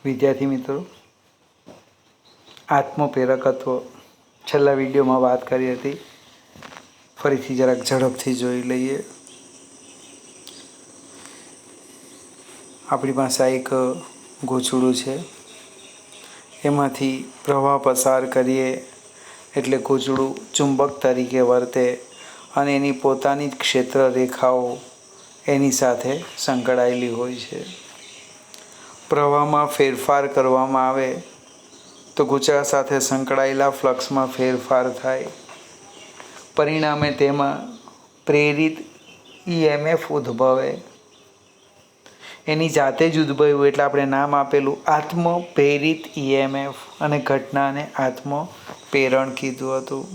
વિદ્યાર્થી મિત્રો, આત્મપ્રેરકત્વ છેલ્લા વિડીયોમાં વાત કરી હતી. ફરીથી જરાક ઝડપથી જોઈ લઈએ. આપણી પાસે આ એક ગૂંચળું છે, એમાંથી પ્રવાહ પસાર કરીએ એટલે ગૂંચળું ચુંબક તરીકે વર્તે અને એની પોતાની જ ક્ષેત્ર રેખાઓ એની સાથે સંકળાયેલી હોય છે. પ્રવાહમાં ફેરફાર કરવામાં આવે તો ગૂંચળા સાથે સંકળાયેલા ફ્લક્સમાં ફેરફાર થાય. પરિણામે તેમાં પ્રેરિત EMF ઉદ્ભવે. એની જાતે જ ઉદ્ભવ્યું એટલે આપણે નામ આપેલું આત્મપ્રેરિત EMF અને ઘટનાને આત્મપ્રેરણ કીધું હતું.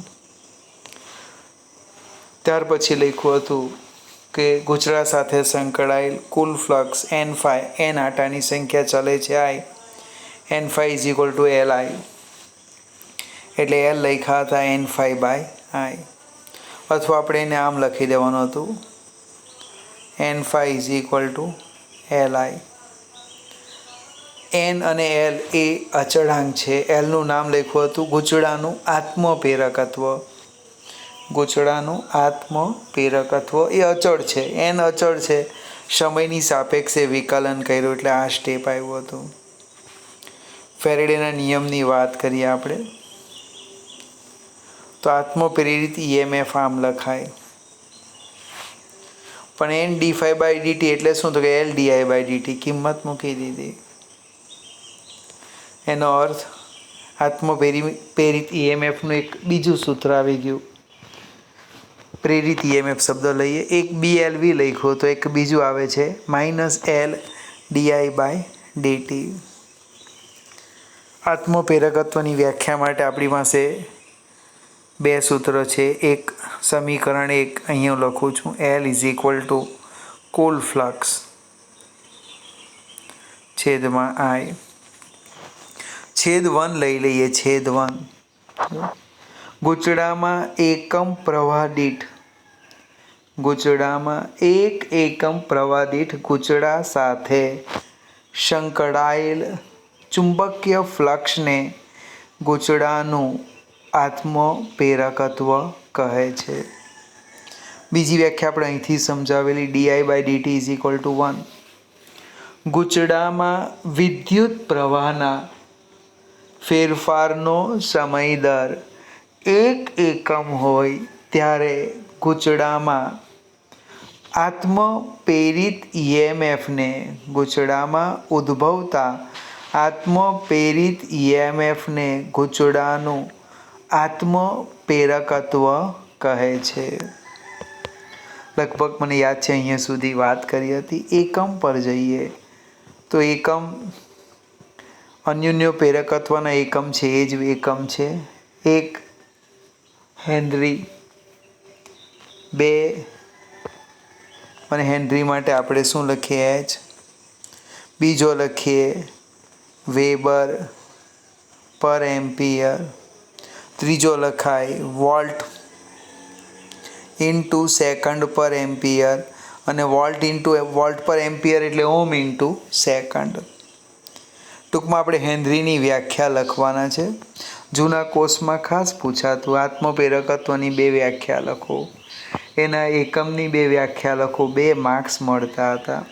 ત્યાર પછી લખ્યું હતું કે ગૂંચળા સાથે સંકળાયેલ કુલ ફ્લક્સ N∅, N આટાની સંખ્યા ચલે છે I, N∅ = Li, એટલે L લખ્યા હતા N∅/I, અથવા આપણે એને આમ લખી દેવાનું હતું N∅ = Li. N અને L એ અચળાંક છે. Lનું નામ લખ્યું હતું ગૂંચળાનું આત્મપ્રેરકત્વ. ગૂંચળાનું આત્મપ્રેરકત્વ એ અચળ છે. N અચળ છે. સમયની સાપેક્ષે વિકલન કર્યું એટલે આ સ્ટેપ આવ્યું હતું. ફેરેડેના નિયમની વાત કરીએ આપણે તો આત્મપ્રેરિત EMF આમ લખાય. પણ N dϕ/dt એટલે શું? તો કે L di/dt કિંમત મૂકી દીધી. એનો અર્થ આત્મપ્રેરિત EMFનું એક બીજું સૂત્ર આવી ગયું. પ્રેરિત EMF શબ્દ લઈએ, એક BLV લખ્યો તો એક બીજું આવે છે -L di/dt. આત્મપ્રેરકત્વની વ્યાખ્યા માટે આપણી પાસે બે સૂત્ર છે. એક સમીકરણ એક અહીંયા લખું છું, L = કુલ ફ્લક્સ / I. છેદ 1 લઈ લઈએ. છેદ 1 ગૂંચળામાં એકમ પ્રવાહ દીઠ ગૂંચળા સાથે સંકળાયેલ ચુંબકીય ફ્લક્સને ગૂંચળાનું આત્મપ્રેરકત્વ કહે છે. બીજી વ્યાખ્યા આપણે અહીંથી સમજાવેલી di/dt = 1. ગૂંચળામાં વિદ્યુત પ્રવાહના ફેરફારનો સમય દર 1 એકમ હોય ત્યારે ગૂંચળામાં આત્મપ્રેરિત EMFને ગૂંચળામાં ઉદ્ભવતા આત્મપ્રેરિત EMFને ગૂંચળાનું આત્મપ્રેરકત્વ કહે છે. લગભગ મને યાદ છે અહીંયા સુધી વાત કરી હતી. એકમ પર જઈએ તો એકમ અન્યોન્ય પ્રેરકત્વના એકમ છે, એ જ એકમ છે. 1 હેનરી, 2 અને હેનરી માટે આપણે શું લખીએ H. બીજો લખીએ વેબર પર એમ્પિયર. ત્રીજો લખાય વોલ્ટ ઇન્ટુ સેકન્ડ પર એમ્પિયર, અને વોલ્ટ પર એમ્પિયર એટલે ઓમ ઇન્ટુ સેકન્ડ. ટૂંકમાં આપણે હેનરીની વ્યાખ્યા લખવાના છે. જૂના કોર્સમાં ખાસ પૂછાતું આત્મપ્રેરકત્વની 2 વ્યાખ્યા લખો, એના એકમની 2 વ્યાખ્યા લખો, 2 માર્ક્સ મળતા હતા.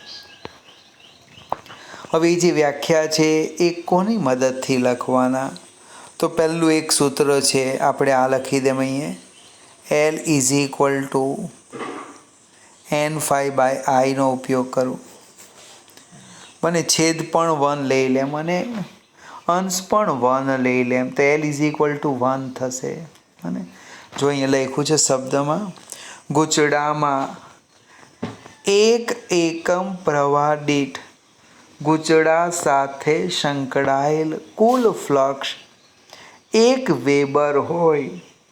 હવે એ જે વ્યાખ્યા છે એ કોની મદદથી લખવાના? તો પહેલું એક સૂત્ર છે, આપણે આ લખી દેમ અહીંયા L = N∅/I નો ઉપયોગ કરું. મને છેદ પણ 1 લઈ લેમ અને અંશ પણ 1 લઈ લેમ તો L = 1 થશે. અને જો અહીંયા લખ્યું છે શબ્દમાં ગૂંચળામાં 1 એકમ પ્રવાહ દીઠ ગૂંચળા સાથે સંકળાયેલ કુલ ફ્લક્સ 1 વેબર હોય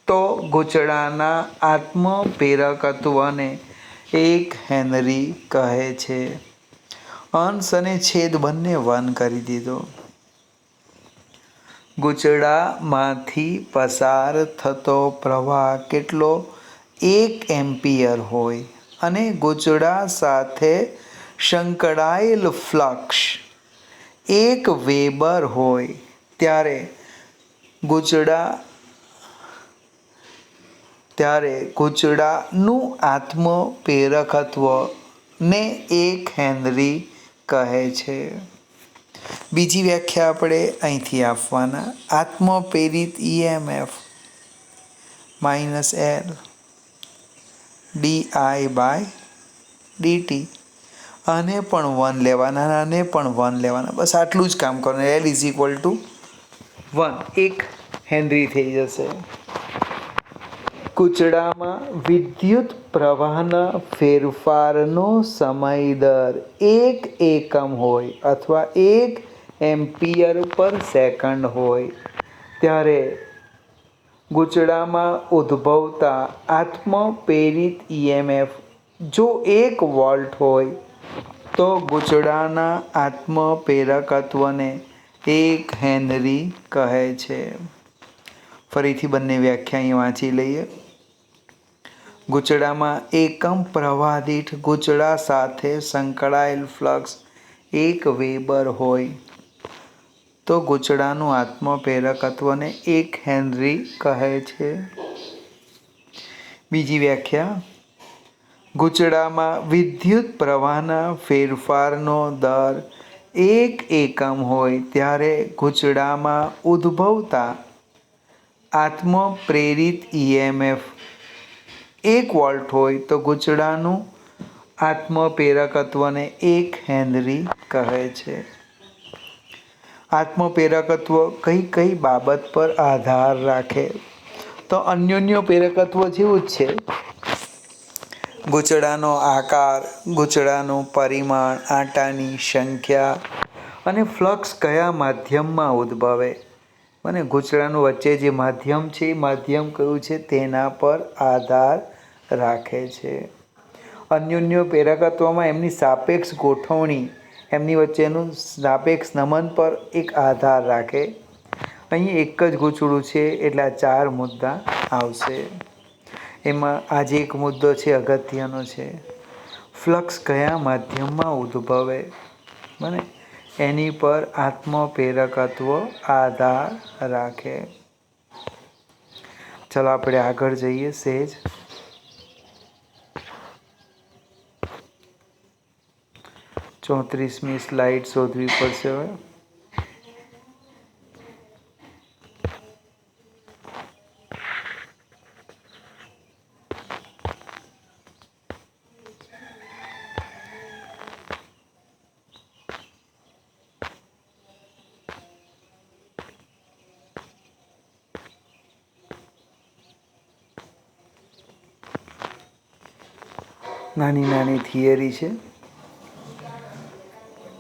તો ગૂંચળાના આત્મપ્રેરકત્વને 1 હેનરી કહે છે. અંશ અને છેદ બંને 1 કરી દીધો. ગૂંચળામાંથી પસાર થતો પ્રવાહ કેટલો? 1 એમ્પિયર હોય અને ગૂંચળા સાથે સંકળાયેલ ફ્લક્સ 1 વેબર હોય ત્યારે ગૂંચળાનું આત્મપ્રેરકત્વને 1 હેનરી કહે છે. બીજી વ્યાખ્યા આપણે અહીંથી આપવાના. આત્મપ્રેરિત EMF -L di/dt. આને પણ 1 લેવાના, આને પણ 1 લેવાના. બસ આટલું જ કામ કરવાનું. L = 1 1 હેનરી થઈ જશે. ગૂંચળામાં વિદ્યુત પ્રવાહના ફેરફારનો સમય દર 1 એકમ હોય અથવા 1 એમ્પિયર/સેકન્ડ હોય ત્યારે ગૂંચળામાં ઉદ્ભવતા આત્મપ્રેરિત EMF જો 1 વોલ્ટ હોય તો ગૂંચળાના આત્મપ્રેરકત્વને 1 હેનરી કહે છે. ફરીથી બંને વ્યાખ્યા અહીં વાંચી લઈએ. ગૂંચળામાં એકમ પ્રવાહ દીઠ ગૂંચળા સાથે સંકળાયેલ ફ્લક્સ 1 વેબર હોય તો ગૂંચળાનું આત્મપ્રેરકત્વને 1 હેનરી કહે છે. બીજી વ્યાખ્યા. ગૂંચળામાં વિદ્યુત પ્રવાહના ફેરફારનો દર 1 એકમ હોય ત્યારે ગૂંચળામાં ઉદ્ભવતા આત્મપ્રેરિત EMF 1 વોલ્ટ હોય તો ગૂંચળાનું આત્મપ્રેરકત્વને 1 હેનરી કહે છે. આત્મપ્રેરકત્વ કઈ બાબત પર આધાર રાખે? તો અન્યોન્ય પ્રેરકત્વ જેવું જ છે. ગૂંચળાનો આકાર, ગૂંચળાનું પરિમાણ, આંટાની સંખ્યા અને ફ્લક્સ કયા માધ્યમમાં ઉદ્ભવે અને ગૂંચળાનું વચ્ચે જે માધ્યમ છે એ માધ્યમ કયું છે તેના પર આધાર રાખે છે. અન્યોન્ય પ્રેરકત્વમાં એમની સાપેક્ષ ગોઠવણી, એમની વચ્ચેનું સાપેક્ષ નમન પર એક આધાર રાખે. અહીં એક જ ગૂંચળું છે એટલે આ 4 મુદ્દા આવશે. એમાં આજે એક મુદ્દો છે અગત્યનો છે, ફ્લક્સ કયા માધ્યમમાં ઉદ્ભવે બને એની પર આત્મપ્રેરકત્વ આધાર રાખે. ચાલો આપણે આગળ જઈએ સહેજ. 34મી સ્લાઇડ શોધવી પડશે હવે. નાની થિયરી છે.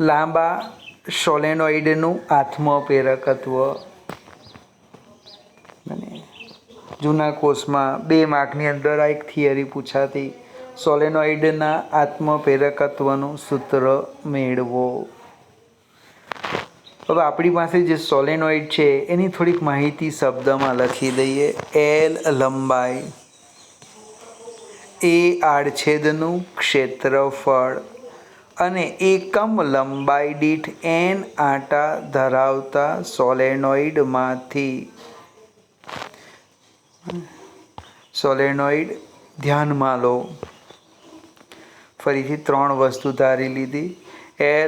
લાંબા સોલેનોઇડનું આત્મપ્રેરકત્વ. જૂના કોર્સમાં 2 માર્કની અંદર આ એક થિયરી પૂછાતી. સોલેનોઇડના આત્મપ્રેરકત્વનું સૂત્ર મેળવો. હવે આપણી પાસે જે સોલેનોઇડ છે એની થોડીક માહિતી શબ્દમાં લખી દઈએ. L લંબાઈ, A આડછેદનું ક્ષેત્રફળ અને એકમ લંબાઈ દીઠ N આંટા ધરાવતા સોલેનોઇડમાંથી સોલેનોઇડ ધ્યાનમાં લો. ફરીથી 3 વસ્તુ ધારી લીધી.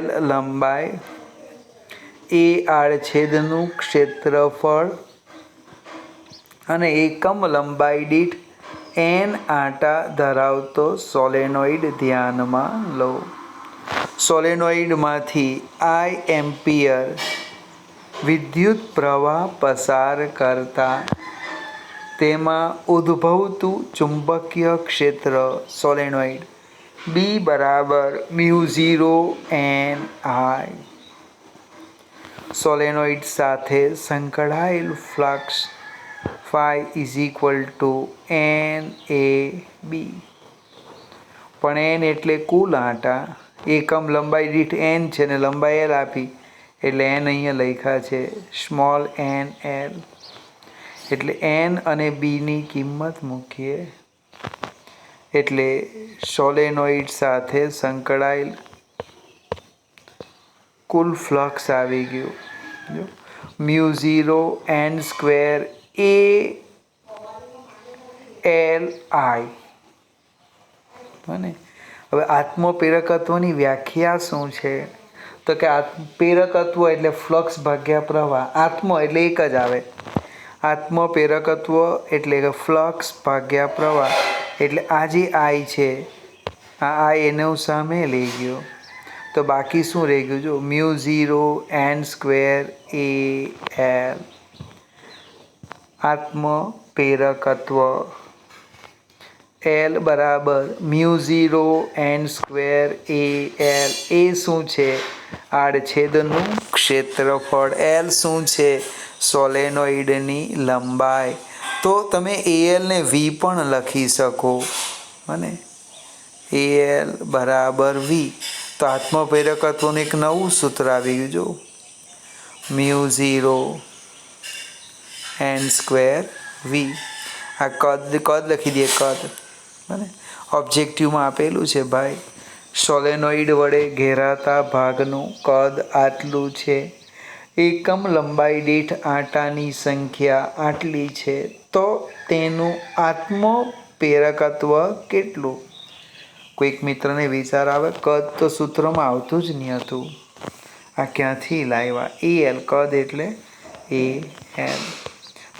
L લંબાઈ, A આડછેદનું ક્ષેત્રફળ અને એકમ લંબાઈ દીઠ N આંટા ધરાવતો સોલેનોઇડ ધ્યાનમાં લો. સોલેનોઇડમાંથી I એમ્પિયર વિદ્યુત પ્રવાહ પસાર કરતા તેમાં ઉદ્ભવતું ચુંબકીય ક્ષેત્ર સોલેનોઇડ B = μ0 Ni. સોલેનોઇડ સાથે સંકળાયેલ ફ્લક્સ ϕ = NAB. પણ N એટલે કુલ આંટા, એકમ લંબાઈ દીઠ N છે ને લંબાઈ L આપી એટલે N અહીંયા લખ્યા છે સ્મોલ nl. એટલે N અને Bની કિંમત મૂકીએ એટલે સોલેનોઇડ સાથે સંકળાયેલ કુલ ફ્લક્સ આવી ગયું. જો mu 0 n square A L I. અને હવે આત્મપ્રેરકત્વની વ્યાખ્યા શું છે? તો કે પ્રેરકત્વ એટલે ફ્લક્સ ભાગ્યા પ્રવાહ. આત્મ એટલે એક જ આવે. આત્મપ્રેરકત્વ એટલે કે ફ્લક્સ ભાગ્યા પ્રવાહ. એટલે આ જે આઈ છે, આ આઈ એને હું સામે લઈ ગયો, તો બાકી શું રહી ગયું? જો mu 0 n square A L. આત્મપ્રેરકત્વ એલ બરાબર mu 0 n square A L. એ શું છે? આડછેદનું ક્ષેત્રફળ. એલ શું છે? સોલેનોઇડની લંબાઈ. તો તમે એલ ને વી પણ લખી શકો. અને એલ બરાબર વી. તો આત્મપ્રેરકત્વનું એક નવું સૂત્ર આવી ગયું. જો મ્યુ 0 n સ્ક્વેર વી. આ કદ લખી દઈએ, કદ. અને ઓબ્જેક્ટિવમાં આપેલું છે ભાઈ, સોલેનોઇડ વડે ઘેરાતા ભાગનું કદ આટલું છે, એકમ લંબાઈ દીઠ આંટાની સંખ્યા આટલી છે, તો તેનું આત્મપ્રેરકત્વ કેટલું? કોઈક મિત્રને વિચાર આવે, કદ તો સૂત્રમાં આવતું જ નહીં હતું, આ ક્યાંથી લાવ્યા? એ એલ, કદ એટલે એ એલ.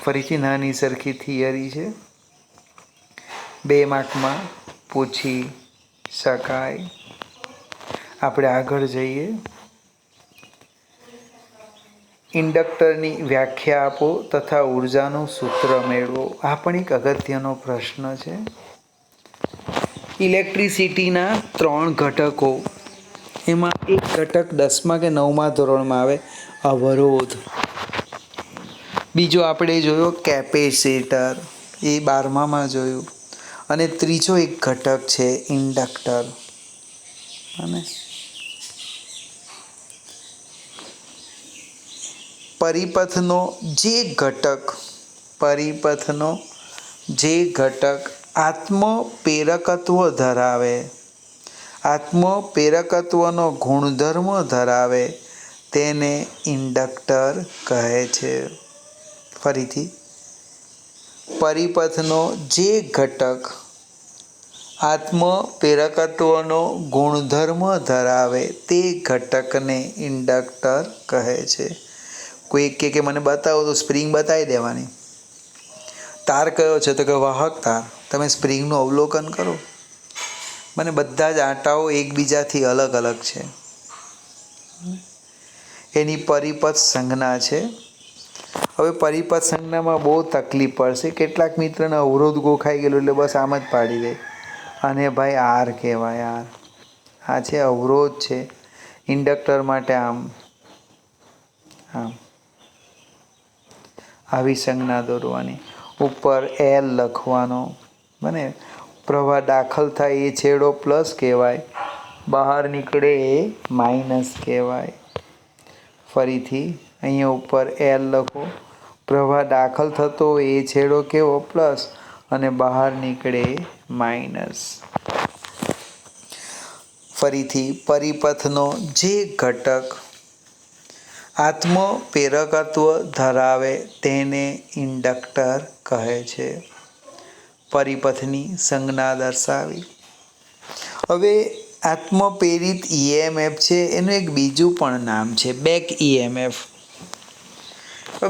ફરીથી નાની સરખી થિયરી છે, 2 માર્કમાં પૂછી શકાય. આપણે આગળ જઈએ. ઇન્ડક્ટરની વ્યાખ્યા આપો તથા ઉર્જાનું સૂત્ર મેળવો. આ પણ એક અગત્યનો પ્રશ્ન છે. ઇલેક્ટ્રિસિટીના 3 ઘટકો, એમાં એક ઘટક 10મા કે 9મા ધોરણમાં આવે, અવરોધ. બીજો આપણે જોયો કેપેસિટર, એ 12મામાં જોયું. અને ત્રીજો એક ઘટક છે ઇન્ડક્ટર. અને પરિપથનો જે ઘટક આત્મપ્રેરકત્વ ધરાવે, આત્મપ્રેરકત્વનો ગુણધર્મ ધરાવે, તેને ઇન્ડક્ટર કહે છે. ફરીથી, પરિપથનો જે ઘટક આત્મપ્રેરકત્વનો ગુણધર્મ ધરાવે તે ઘટકને ઇન્ડક્ટર કહે છે. કોઈ કે મને બતાવો, તો સ્પ્રિંગ બતાવી દેવાની. તાર કયો છે? તો કે વાહક તાર. તમે સ્પ્રિંગનું અવલોકન કરો, મને બધા જ આંટાઓ એકબીજાથી અલગ અલગ છે. એની પરિપથ સંજ્ઞા છે. હવે પરિપથ સંજ્ઞામાં બહુ તકલીફ પડશે. કેટલાક મિત્રોને અવરોધ ગોખાઈ ગયેલો એટલે બસ આમ જ પાડી દે, અને ભાઈ આર કહેવાય. આ છે અવરોધ છે. ઇન્ડક્ટર માટે આમ આવી સંજ્ઞા દોરવાની. ઉપર એલ લખવાનો. મને પ્રવાહ દાખલ થાય એ છેડો પ્લસ કહેવાય, બહાર નીકળે એ માઇનસ કહેવાય. ફરીથી અહીંયા ઉપર એલ લખો. પ્રવાહ દાખલ થતો એ છેડો કેવો? પ્લસ, અને બહાર નીકળે માઇનસ. ફરીથી, પરિપથનો જે ઘટક આત્મપ્રેરકત્વ ધરાવે તેને ઇન્ડક્ટર કહે છે. પરિપથની સંજ્ઞા દર્શાવી. હવે આત્મપ્રેરિત ઈએમએફ છે, એનું એક બીજું પણ નામ છે બેક ઈએમએફ.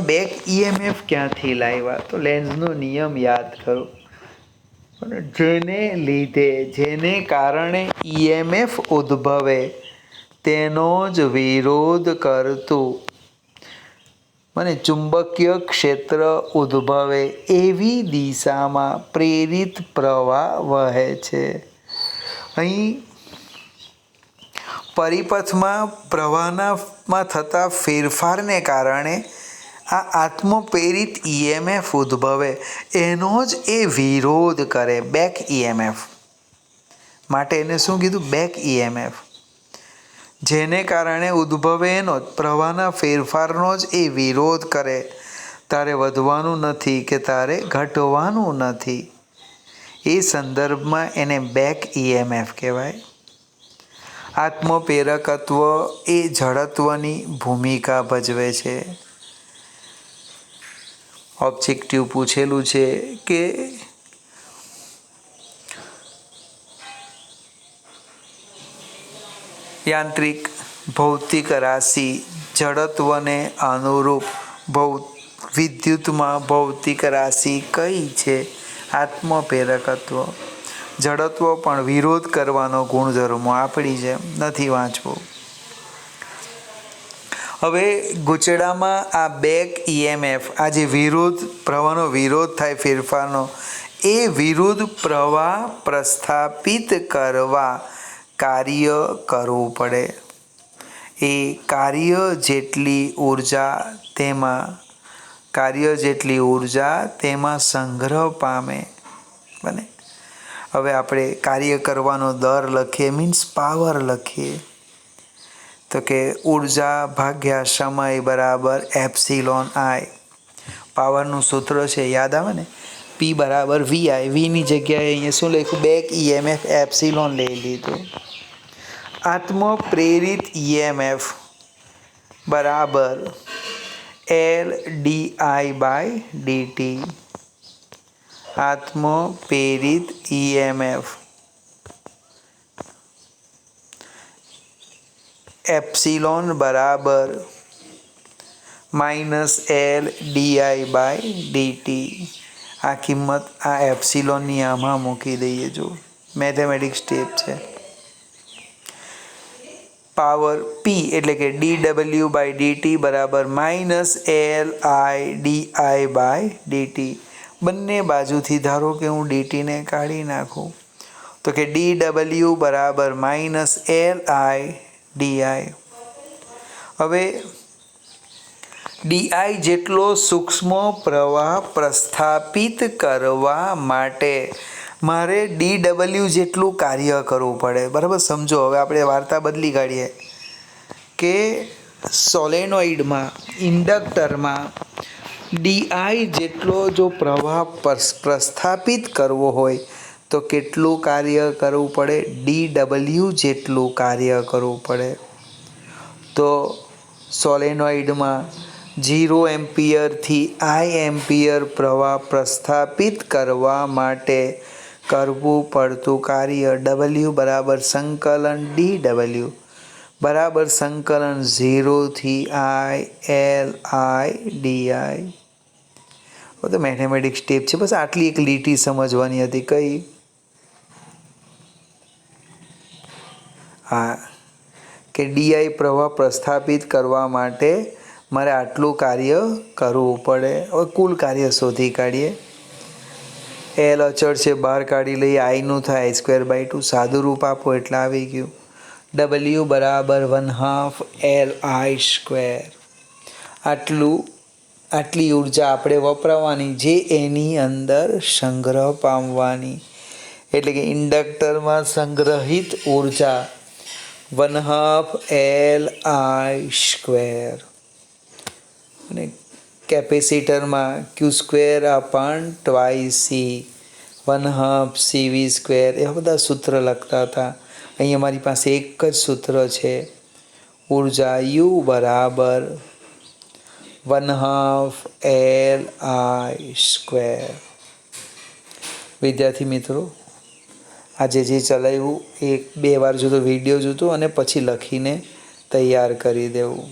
બેક ઈએમએફ ક્યાંથી લાવ્યા? તો લેન્ઝનો નિયમ યાદ કરો. જેને કારણે ઈએમએફ ઉદ્ભવે તેનો જ વિરોધ કરતું ચુંબકીય ક્ષેત્ર ઉદ્ભવે એવી દિશામાં પ્રેરિત પ્રવાહ વહે છે. અહીં પરિપથમાં પ્રવાહમાં થતા ફેરફારને કારણે આ આત્મપ્રેરિત ઈએમએફ ઉદ્ભવે, એનો જ એ વિરોધ કરે, બેક ઈએમએફ. માટે એને શું કીધું? Back EMF. જેને કારણે ઉદ્ભવે એનો જ પ્રવાહના ફેરફારનો જ એ વિરોધ કરે. તારે વધવાનું નથી કે તારે ઘટવાનું નથી. એ સંદર્ભમાં એને બેક ઈએમએફ કહેવાય. આત્મપ્રેરકત્વ એ જડત્વની ભૂમિકા ભજવે છે. ઓબ્જેક્ટિવ પૂછેલું છે કે યાંત્રિક ભૌતિક રાશિ જડત્વને અનુરૂપ વિદ્યુતમાં ભૌતિક રાશિ કઈ છે? આત્મપ્રેરકત્વ. જડત્વ પણ વિરોધ કરવાનો ગુણધર્મો આપણી જેમ નથી વાંચવું. હવે ગૂંચળામાં આ બેક EMF, આ જે વિરોધ પ્રવાહનો વિરોધ થાય ફેરફારનો, એ વિરુદ્ધ પ્રવાહ પ્રસ્થાપિત કરવા કાર્ય કરવું પડે. એ કાર્ય જેટલી ઉર્જા તેમાં સંગ્રહ પામે. બને. હવે આપણે કાર્ય કરવાનો દર લખીએ, મીન્સ પાવર લખીએ તો કે ઉર્જા ભાગ્યા સમય બરાબર એપ્સિલોન I. પાવરનું સૂત્ર છે, યાદ આવે ને? P બરાબર VI. વીની જગ્યાએ અહીંયા શું લખ્યું? બેક EMF એપ્સિલોન લઈ લીધું. આત્મપ્રેરિત EMF બરાબર LdI/dt. આત્મપ્રેરિત EMF એપ્સિલોન બરાબર -L/dI/dt. આ કિંમત આ એપ્સિલોનની આમાં મૂકી દઈએ. જો મેથેમેટિક્સ સ્ટેપ છે. પાવર P એટલે કે dW/dt બરાબર -LI/dI/dt. બંને બાજુથી ધારો કે હું dt ને કાઢી નાખું તો કે dW બરાબર -LI/dI. હવે DI જેટલો સૂક્ષ્મ પ્રવાહ પ્રસ્થાપિત કરવા માટે મારે dW જેટલું કાર્ય કરવું પડે. બરાબર સમજો. હવે આપણે વાર્તા બદલી કાઢીએ કે સોલેનોઇડમાં, ઇન્ડક્ટરમાં DI જેટલો જો પ્રવાહ પ્રસ્થાપિત કરવો હોય તો કેટલું કાર્ય કરવું પડે? dW જેટલું કાર્ય કરવું પડે. તો સોલેનોઇડમાં 0 એમ્પિયરથી I એમ્પિયર પ્રવાહ પ્રસ્થાપિત કરવા માટે કરવું પડતું કાર્ય W બરાબર સંકલન dW બરાબર સંકલન 0 થી I LI/dI. તો મેથેમેટિક્સ સ્ટેપ છે. બસ આટલી એક લીટી સમજવાની હતી. કઈ? હા, કે DI પ્રવાહ પ્રસ્થાપિત કરવા માટે મારે આટલું કાર્ય કરવું પડે. હવે કુલ કાર્ય શોધી કાઢીએ. L અચળ છે, બહાર કાઢી લઈએ. I નું થાય I²/2. સાદું રૂપ આપો એટલે આવી ગયું. W બરાબર 1/2 LI². આટલી ઉર્જા આપણે વપરાવાની, જે એની અંદર સંગ્રહ પામવાની. એટલે કે ઇન્ડક્ટરમાં સંગ્રહિત ઉર્જા 1/2 LI². અને કેપેસિટરમાં Q²/2C 1/2 CV². એવા બધા સૂત્ર લખતા હતા. અહીંયા મારી પાસે એક જ સૂત્ર છે. ઉર્જા U બરાબર 1/2 LI². વિદ્યાર્થી મિત્રો, આજે જે ચલાવ્યું 1-2 વાર જોતો, વિડીયો જોતો અને પછી લખીને તૈયાર કરી દેવું.